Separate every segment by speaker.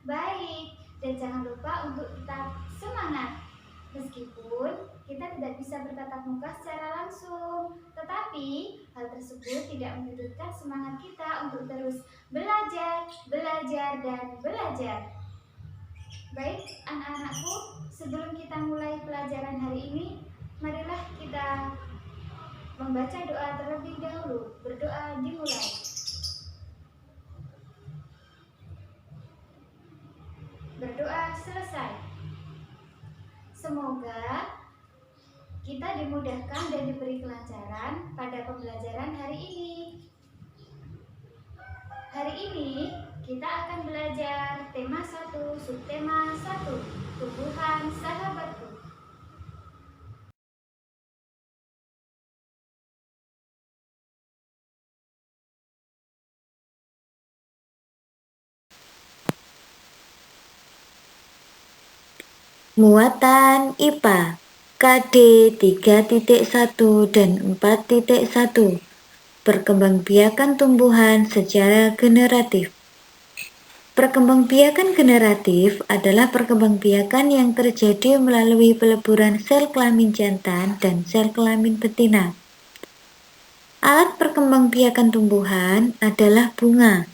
Speaker 1: Baik, dan jangan lupa untuk tetap semangat. Meskipun kita tidak bisa bertatap muka secara langsung, tetapi hal tersebut tidak menyurutkan semangat kita untuk terus belajar, belajar, dan belajar. Baik, anak-anakku, sebelum kita mulai pelajaran hari ini, marilah kita membaca doa terlebih dahulu. Berdoa dimulai. Berdoa selesai. Semoga kita dimudahkan dan diberi kelancaran pada pembelajaran hari ini. Hari ini kita akan belajar tema 1, subtema 1, tumbuhan sahabatku.
Speaker 2: Muatan IPA KD 3.1 dan 4.1 Perkembangbiakan tumbuhan secara generatif. Perkembangbiakan generatif adalah perkembangbiakan yang terjadi melalui peleburan sel kelamin jantan dan sel kelamin betina. Alat perkembangbiakan tumbuhan adalah bunga.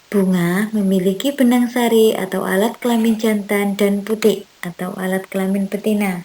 Speaker 2: Bunga memiliki benang sari atau alat kelamin jantan dan putik atau alat kelamin betina.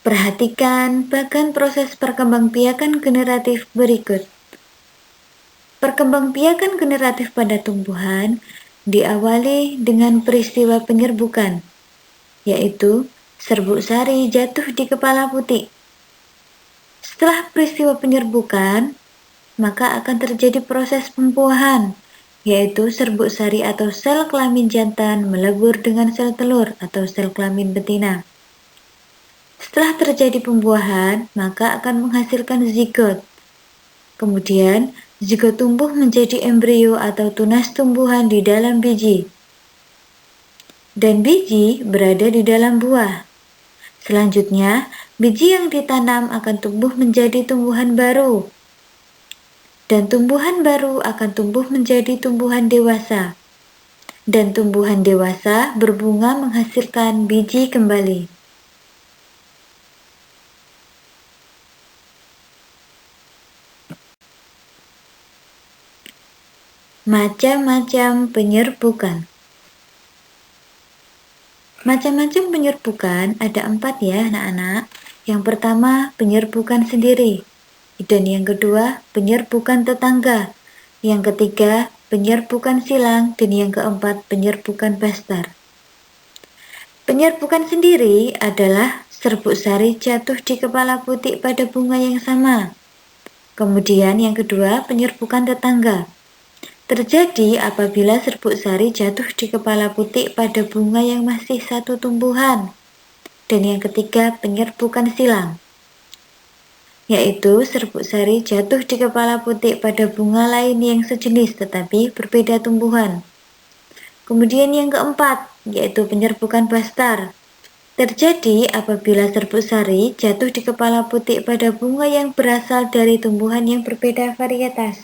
Speaker 2: Perhatikan bagan proses perkembangbiakan generatif berikut. Perkembangbiakan generatif pada tumbuhan diawali dengan peristiwa penyerbukan, yaitu serbuk sari jatuh di kepala putik. Setelah peristiwa penyerbukan, maka akan terjadi proses pembuahan, yaitu serbuk sari atau sel kelamin jantan melebur dengan sel telur atau sel kelamin betina. Setelah terjadi pembuahan, maka akan menghasilkan zigot. Kemudian, zigot tumbuh menjadi embrio atau tunas tumbuhan di dalam biji. Dan biji berada di dalam buah. Selanjutnya, biji yang ditanam akan tumbuh menjadi tumbuhan baru. Dan tumbuhan baru akan tumbuh menjadi tumbuhan dewasa. Dan tumbuhan dewasa berbunga menghasilkan biji kembali. Macam-macam penyerbukan. Macam-macam penyerbukan ada 4 ya anak-anak. Yang pertama penyerbukan sendiri. Dan yang kedua penyerbukan tetangga. Yang ketiga penyerbukan silang. Dan yang keempat penyerbukan bastar. Penyerbukan sendiri adalah serbuk sari jatuh di kepala putik pada bunga yang sama. Kemudian yang kedua penyerbukan tetangga. Terjadi apabila serbuk sari jatuh di kepala putik pada bunga yang masih satu tumbuhan. Dan yang ketiga penyerbukan silang, yaitu serbuk sari jatuh di kepala putik pada bunga lain yang sejenis tetapi berbeda tumbuhan. Kemudian yang keempat, yaitu penyerbukan bastar. Terjadi apabila serbuk sari jatuh di kepala putik pada bunga yang berasal dari tumbuhan yang berbeda varietas.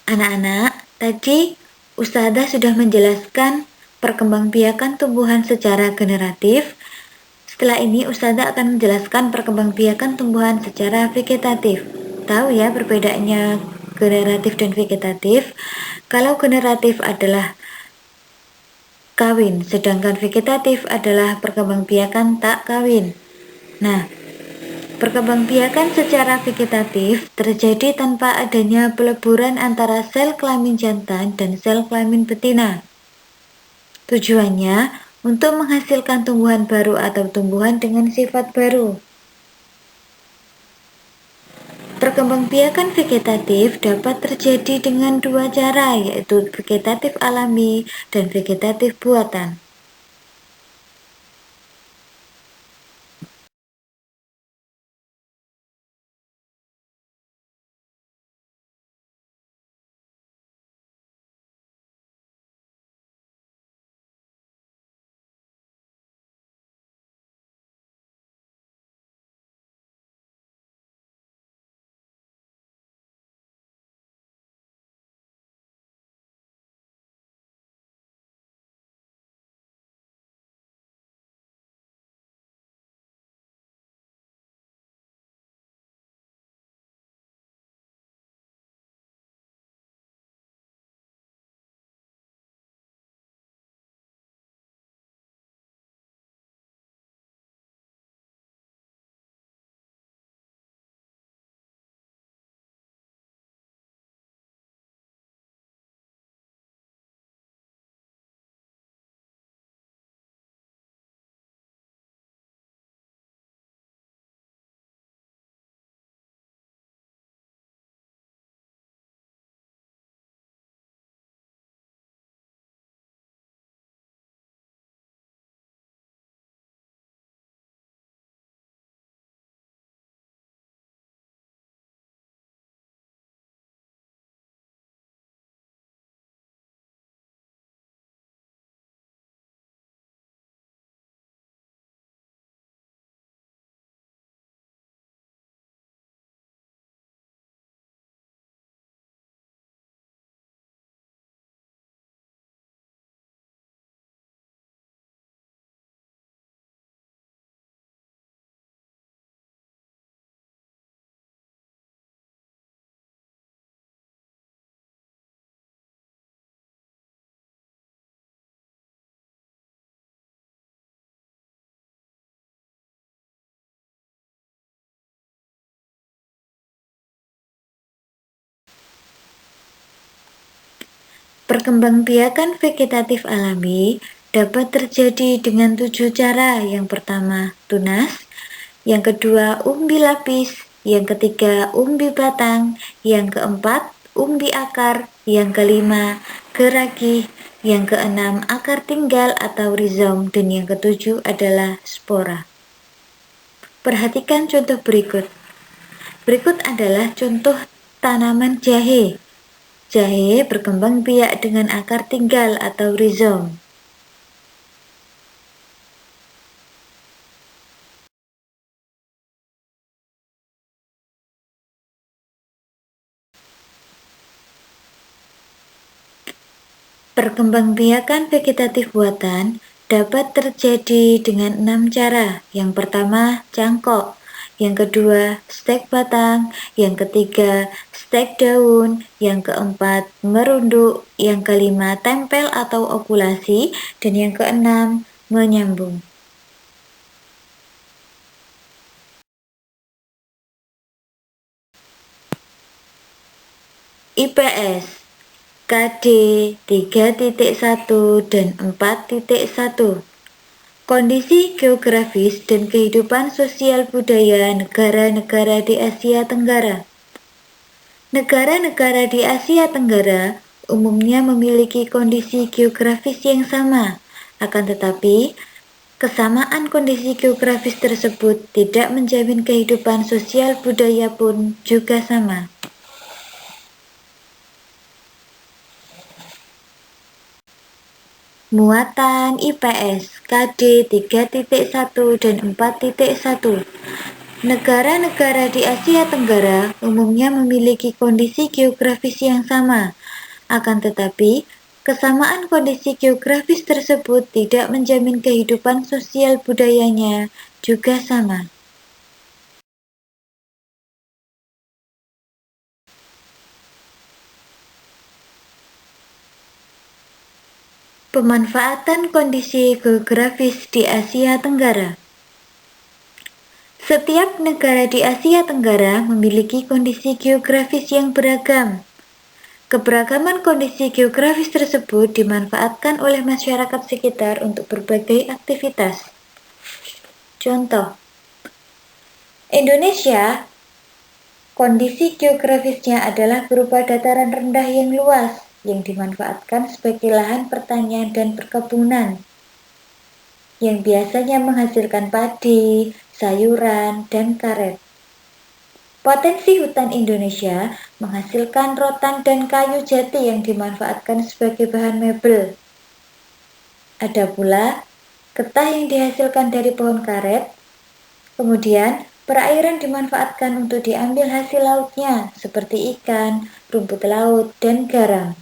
Speaker 2: Anak-anak, tadi Ustazah sudah menjelaskan perkembangbiakan tumbuhan secara generatif. Setelah ini Ustazah akan menjelaskan perkembangbiakan tumbuhan secara vegetatif. Tahu ya perbedaannya generatif dan vegetatif? Kalau generatif adalah kawin, sedangkan vegetatif adalah perkembangbiakan tak kawin. Nah, perkembangbiakan secara vegetatif terjadi tanpa adanya peleburan antara sel kelamin jantan dan sel kelamin betina. Tujuannya untuk menghasilkan tumbuhan baru atau tumbuhan dengan sifat baru. Perkembangbiakan vegetatif dapat terjadi dengan 2 cara, yaitu vegetatif alami dan vegetatif buatan. Perkembangbiakan vegetatif alami dapat terjadi dengan 7 cara. Yang pertama, tunas. Yang kedua, umbi lapis. Yang ketiga, umbi batang. Yang keempat, umbi akar. Yang kelima, geragi. Yang keenam, akar tinggal atau rizom. Dan yang ketujuh adalah spora. Perhatikan contoh berikut. Berikut adalah contoh tanaman jahe. Jahe berkembang biak dengan akar tinggal atau rizom. Perkembangbiakan vegetatif buatan dapat terjadi dengan 6 cara. Yang pertama, cangkok. Yang kedua, stek batang. Yang ketiga, stek daun. Yang keempat, merunduk. Yang kelima, tempel atau okulasi. Dan yang keenam, menyambung. IPS KD 3.1 dan 4.1. Kondisi geografis dan kehidupan sosial budaya negara-negara di Asia Tenggara. Negara-negara di Asia Tenggara umumnya memiliki kondisi geografis yang sama, akan tetapi kesamaan kondisi geografis tersebut tidak menjamin kehidupan sosial budaya pun juga sama. Muatan IPS KD 3.1 dan 4.1. Negara-negara di Asia Tenggara umumnya memiliki kondisi geografis yang sama, akan tetapi kesamaan kondisi geografis tersebut tidak menjamin kehidupan sosial budayanya juga sama. Pemanfaatan kondisi geografis di Asia Tenggara. Setiap negara di Asia Tenggara memiliki kondisi geografis yang beragam. Keberagaman kondisi geografis tersebut dimanfaatkan oleh masyarakat sekitar untuk berbagai aktivitas. Contoh, Indonesia, kondisi geografisnya adalah berupa dataran rendah yang luas yang dimanfaatkan sebagai lahan pertanian dan perkebunan, yang biasanya menghasilkan padi, sayuran, dan karet. Potensi hutan Indonesia menghasilkan rotan dan kayu jati yang dimanfaatkan sebagai bahan mebel. Ada pula getah yang dihasilkan dari pohon karet. Kemudian, perairan dimanfaatkan untuk diambil hasil lautnya seperti ikan, rumput laut, dan garam.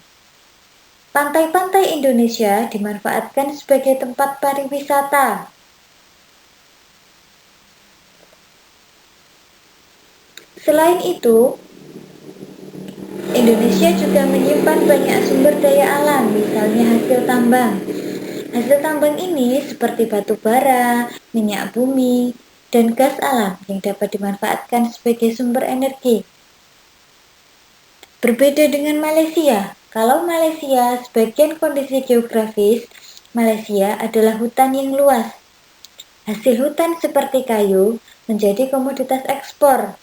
Speaker 2: Pantai-pantai Indonesia dimanfaatkan sebagai tempat pariwisata. Selain itu, Indonesia juga menyimpan banyak sumber daya alam, misalnya hasil tambang. Hasil tambang ini seperti batu bara, minyak bumi, dan gas alam yang dapat dimanfaatkan sebagai sumber energi. Berbeda dengan Malaysia, kalau Malaysia sebagian kondisi geografis, Malaysia adalah hutan yang luas. Hasil hutan seperti kayu menjadi komoditas ekspor.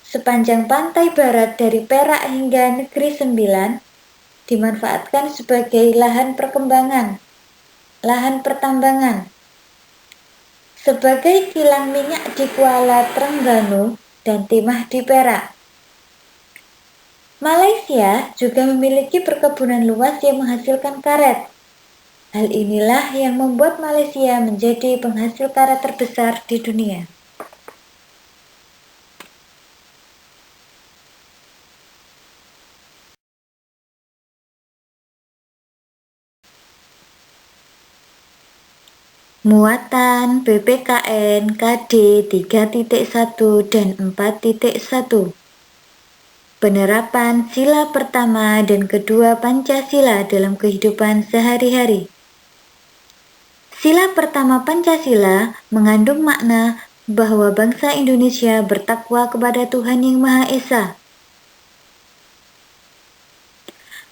Speaker 2: Sepanjang pantai barat dari Perak hingga Negeri Sembilan dimanfaatkan sebagai lahan pertambangan. Sebagai kilang minyak di Kuala Trengganu dan timah di Perak. Malaysia juga memiliki perkebunan luas yang menghasilkan karet. Hal inilah yang membuat Malaysia menjadi penghasil karet terbesar di dunia. Muatan PPKN KD 3.1 dan 4.1. Penerapan sila pertama dan kedua Pancasila dalam kehidupan sehari-hari. Sila pertama Pancasila mengandung makna bahwa bangsa Indonesia bertakwa kepada Tuhan Yang Maha Esa.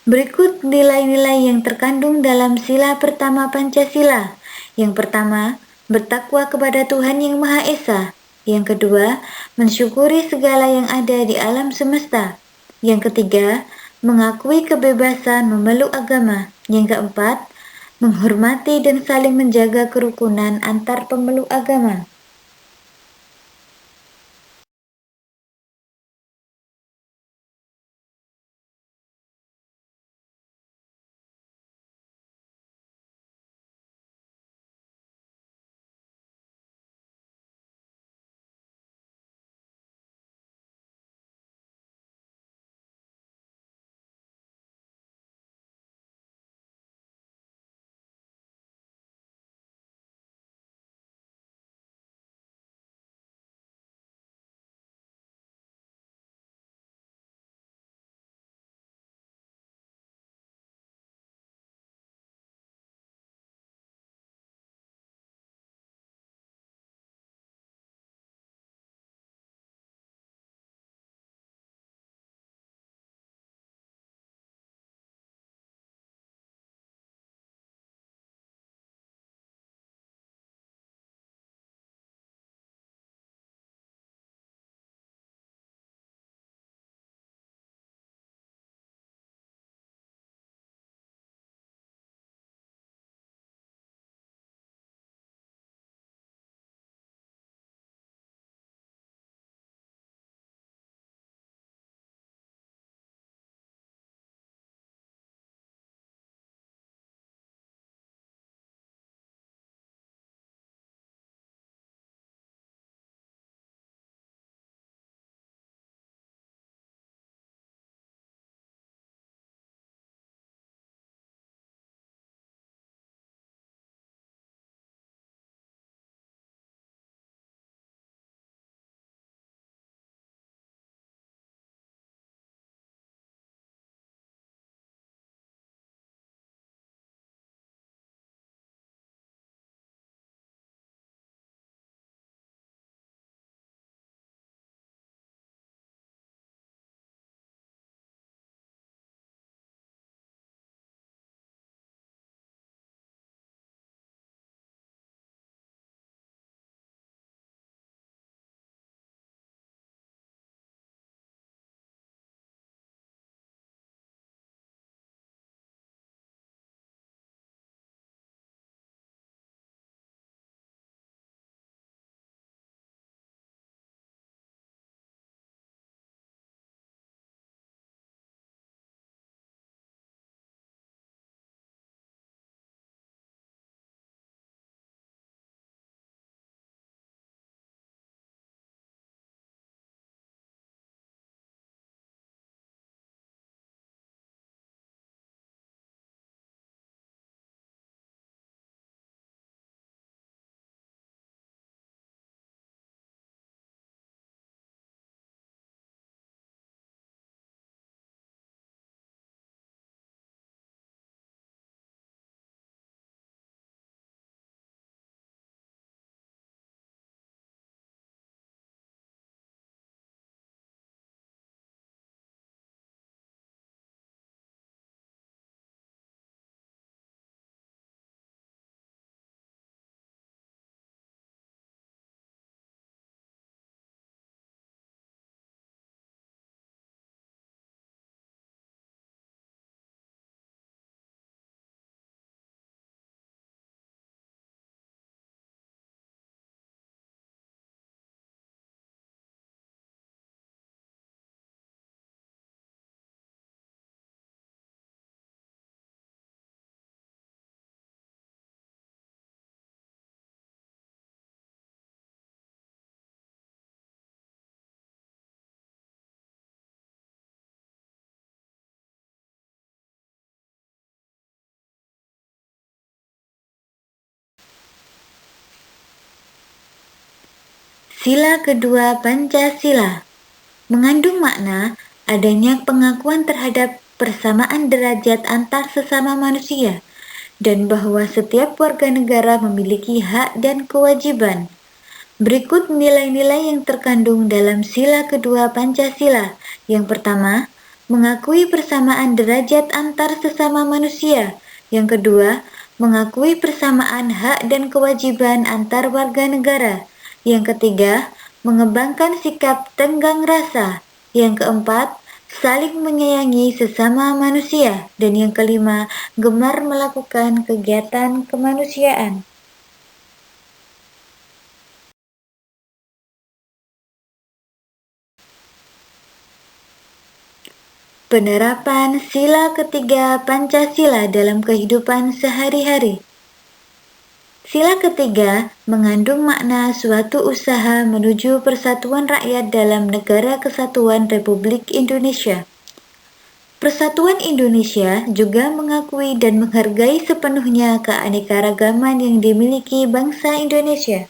Speaker 2: Berikut nilai-nilai yang terkandung dalam sila pertama Pancasila. Yang pertama, bertakwa kepada Tuhan Yang Maha Esa. Yang kedua, mensyukuri segala yang ada di alam semesta. Yang ketiga, mengakui kebebasan memeluk agama. Yang keempat, menghormati dan saling menjaga kerukunan antar pemeluk agama. Sila kedua Pancasila mengandung makna adanya pengakuan terhadap persamaan derajat antar sesama manusia dan bahwa setiap warga negara memiliki hak dan kewajiban. Berikut nilai-nilai yang terkandung dalam sila kedua Pancasila. Yang pertama, mengakui persamaan derajat antar sesama manusia. Yang kedua, mengakui persamaan hak dan kewajiban antar warga negara. Yang ketiga, mengembangkan sikap tenggang rasa. Yang keempat, saling menyayangi sesama manusia. Dan yang kelima, gemar melakukan kegiatan kemanusiaan. Penerapan sila ketiga Pancasila dalam kehidupan sehari-hari. Sila ketiga mengandung makna suatu usaha menuju persatuan rakyat dalam Negara Kesatuan Republik Indonesia. Persatuan Indonesia juga mengakui dan menghargai sepenuhnya keanekaragaman yang dimiliki bangsa Indonesia.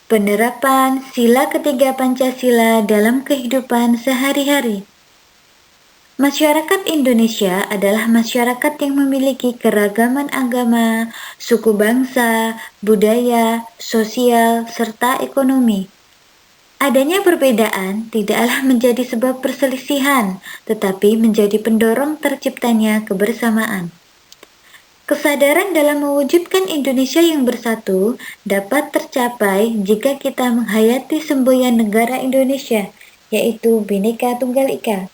Speaker 2: Penerapan sila ketiga Pancasila dalam kehidupan sehari-hari. Masyarakat Indonesia adalah masyarakat yang memiliki keragaman agama, suku bangsa, budaya, sosial, serta ekonomi. Adanya perbedaan tidaklah menjadi sebab perselisihan, tetapi menjadi pendorong terciptanya kebersamaan. Kesadaran dalam mewujudkan Indonesia yang bersatu dapat tercapai jika kita menghayati semboyan negara Indonesia, yaitu Bhinneka Tunggal Ika.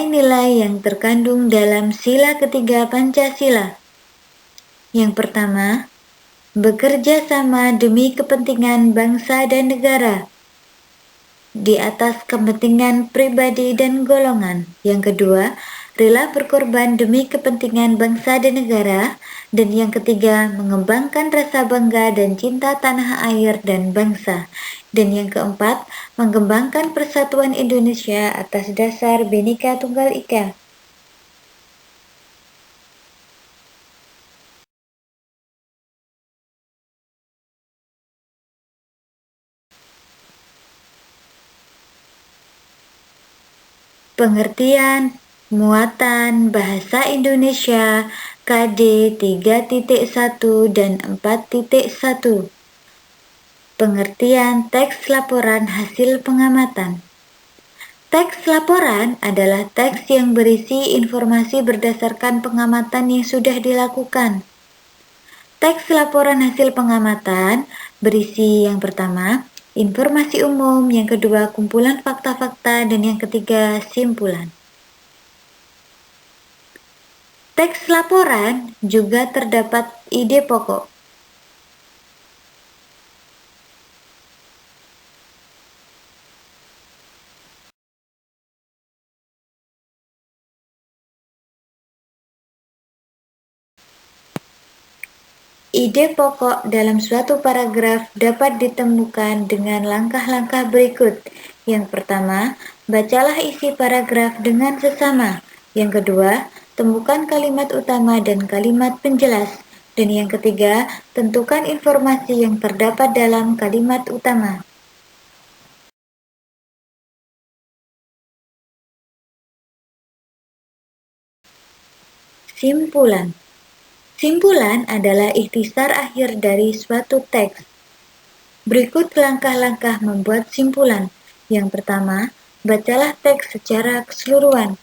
Speaker 2: nilai-nilai yang terkandung dalam sila ketiga Pancasila. Yang pertama, bekerja sama demi kepentingan bangsa dan negara di atas kepentingan pribadi dan golongan. Yang kedua, rela berkorban demi kepentingan bangsa dan negara. Dan yang ketiga, mengembangkan rasa bangga dan cinta tanah air dan bangsa. Dan yang keempat, mengembangkan persatuan Indonesia atas dasar Bhinneka Tunggal Ika. Pengertian, muatan bahasa Indonesia KD 3.1 dan 4.1. Pengertian teks laporan hasil pengamatan. Teks laporan adalah teks yang berisi informasi berdasarkan pengamatan yang sudah dilakukan. Teks laporan hasil pengamatan berisi yang pertama, informasi umum, yang kedua, kumpulan fakta-fakta, dan yang ketiga, simpulan. Teks laporan juga terdapat ide pokok. Ide pokok dalam suatu paragraf dapat ditemukan dengan langkah-langkah berikut. Yang pertama, bacalah isi paragraf dengan sesama. Yang kedua, temukan kalimat utama dan kalimat penjelas. Dan yang ketiga, tentukan informasi yang terdapat dalam kalimat utama. Simpulan. Simpulan adalah ikhtisar akhir dari suatu teks. Berikut langkah-langkah membuat simpulan. Yang pertama, bacalah teks secara keseluruhan.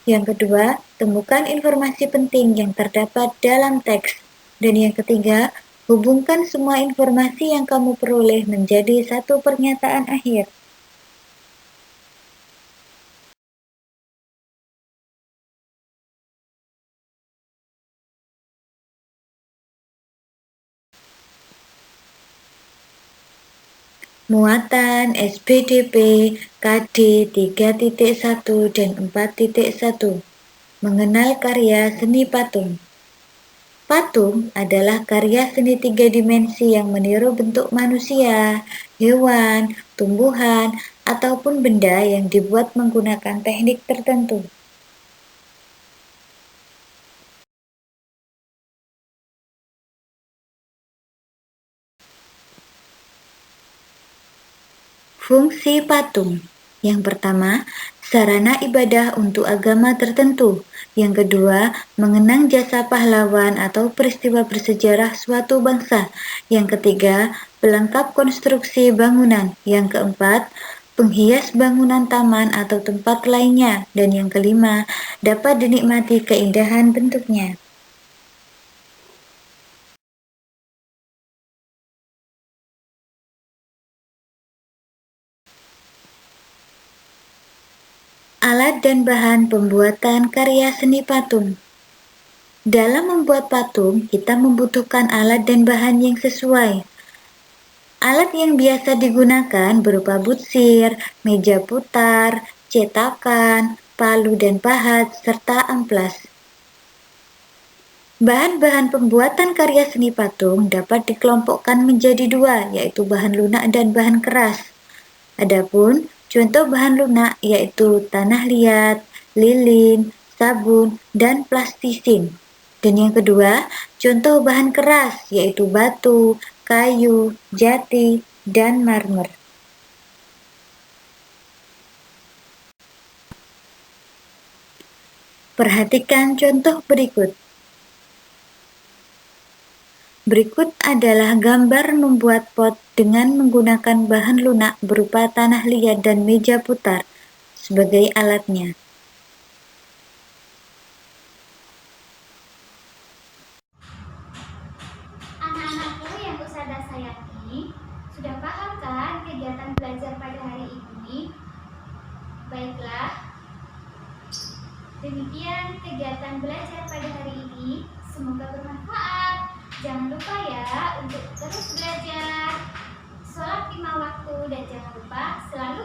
Speaker 2: Yang kedua, temukan informasi penting yang terdapat dalam teks. Dan yang ketiga, hubungkan semua informasi yang kamu peroleh menjadi satu pernyataan akhir. Muatan SPDP KD 3.1 dan 4.1. Mengenal karya seni patung. Patung adalah karya seni 3 dimensi yang meniru bentuk manusia, hewan, tumbuhan, ataupun benda yang dibuat menggunakan teknik tertentu. Fungsi patung. Yang pertama, sarana ibadah untuk agama tertentu. Yang kedua, mengenang jasa pahlawan atau peristiwa bersejarah suatu bangsa. Yang ketiga, pelengkap konstruksi bangunan. Yang keempat, penghias bangunan taman atau tempat lainnya. Dan yang kelima, dapat dinikmati keindahan bentuknya. Alat dan bahan pembuatan karya seni patung. Dalam membuat patung, kita membutuhkan alat dan bahan yang sesuai. Alat yang biasa digunakan berupa butsir, meja putar, cetakan, palu dan pahat, serta amplas. Bahan-bahan pembuatan karya seni patung dapat dikelompokkan menjadi dua, yaitu bahan lunak dan bahan keras. Adapun contoh bahan lunak yaitu tanah liat, lilin, sabun, dan plastisin. Dan yang kedua, contoh bahan keras yaitu batu, kayu, jati, dan marmer. Perhatikan contoh berikut. Berikut adalah gambar membuat pot dengan menggunakan bahan lunak berupa tanah liat dan meja putar sebagai alatnya.
Speaker 1: Anak-anakku yang Ustazah sayangi, sudah paham kan kegiatan belajar pada hari ini? Baiklah, Demikian kegiatan belajar pada hari ini. Semoga bermanfaat. Jangan lupa ya untuk terus belajar, sholat 5 waktu, dan jangan lupa selalu